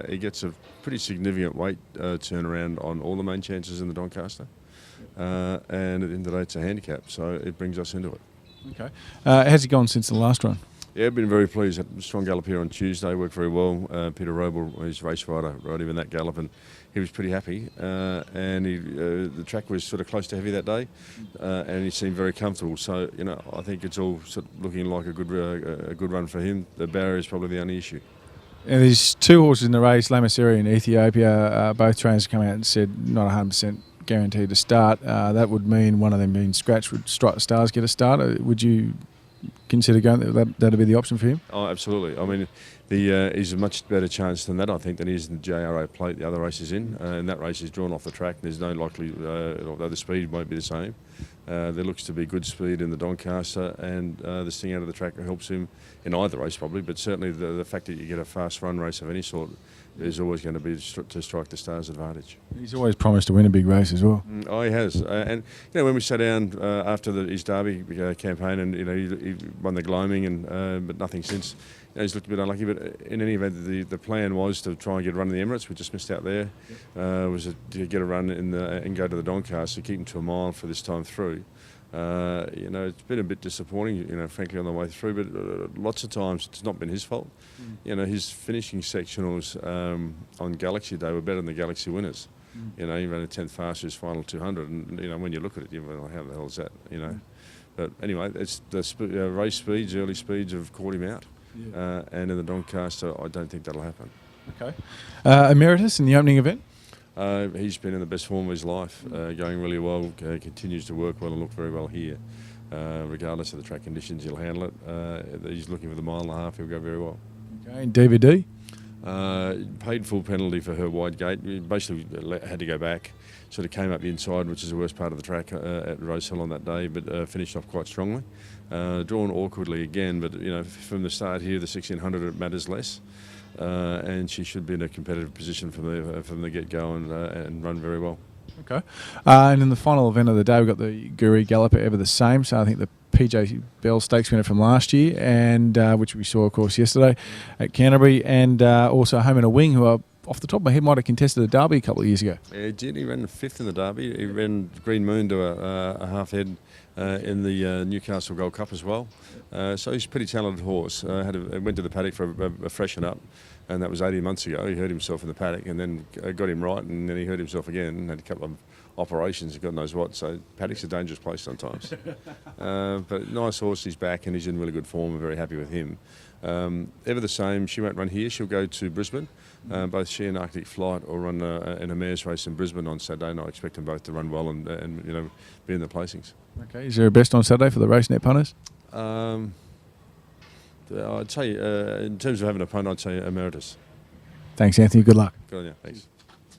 He gets a pretty significant weight turnaround on all the main chances in the Doncaster. And at the end of the day, it's a handicap, so it brings us into it. Okay. How's he gone since the last run? Yeah, I've been very pleased. Had a strong gallop here on Tuesday, worked very well. Peter Roble, his race rider, rode him in that gallop, and he was pretty happy. And the track was sort of close to heavy that day, and he seemed very comfortable. So, I think it's all sort of looking like a good run for him. The barrier is probably the only issue. And there's two horses in the race, Lamaserie and Ethiopia. Both trainers have come out and said not 100% guaranteed to start. That would mean one of them being scratched. Would Strike the Stars get a start? Would you consider going that'd be the option for him? Oh, absolutely. I mean, he's a much better chance than that, I think, than he is in the JRA plate the other race is in. And that race is drawn off the track. There's no likely, although the speed won't be the same. There looks to be good speed in the Doncaster, and the sting out of the track helps him in either race probably, but certainly the fact that you get a fast run race of any sort is always going to be to Strike the Stars' advantage. He's always promised to win a big race as well. Oh, he has. And when we sat down after his Derby campaign, and he won the Gloaming, and but nothing since. He's looked a bit unlucky, but in any event, the plan was to try and get a run in the Emirates. We just missed out there. Was to get a run and go to the Doncaster, keep him to a mile for this time through. It's been a bit disappointing, frankly, on the way through, but lots of times it's not been his fault. His finishing sectionals on Galaxy Day were better than the Galaxy winners. He ran a 10th fast his final 200, and when you look at it, you go, how the hell is that? But anyway, it's the race speeds, early speeds have caught him out. And in the Doncaster, I don't think that'll happen. Okay. Emeritus in the opening event? He's been in the best form of his life, going really well, continues to work well and look very well here. Regardless of the track conditions, he'll handle it. He's looking for the mile and a half, he'll go very well. Okay, and DVD? Paid full penalty for her wide gate. We basically had to go back. Sort of came up the inside, which is the worst part of the track at Rosehill on that day, but finished off quite strongly. Drawn awkwardly again, but from the start here, the 1600 it matters less. And she should be in a competitive position from the get-go and run very well. Okay. And in the final event of the day, we've got the Guri Galloper Ever the Same. So I think the PJ Bell Stakes winner from last year, and which we saw, of course, yesterday at Canterbury, and also Home in a Wing, who are, off the top of my head, might have contested the Derby a couple of years ago. Yeah, he did. He ran 5th in the Derby. He ran Green Moon to a half head in the Newcastle Gold Cup as well. So he's a pretty talented horse. Went to the paddock for a freshen up, and that was 18 months ago. He hurt himself in the paddock, and then got him right, and then he hurt himself again, and had a couple of operations, God knows what. So paddock's a dangerous place sometimes. But nice horse, he's back, and he's in really good form. I'm very happy with him. Ever the Same, she won't run here. She'll go to Brisbane. Both she and Arctic Flight will run in a mares race in Brisbane on Saturday, and I expect them both to run well and be in the placings. Okay, is there a best on Saturday for the racenet punters? I'd say, in terms of having a punt, I'd say Emeritus. Thanks, Anthony. Good luck. Good on you. Thanks.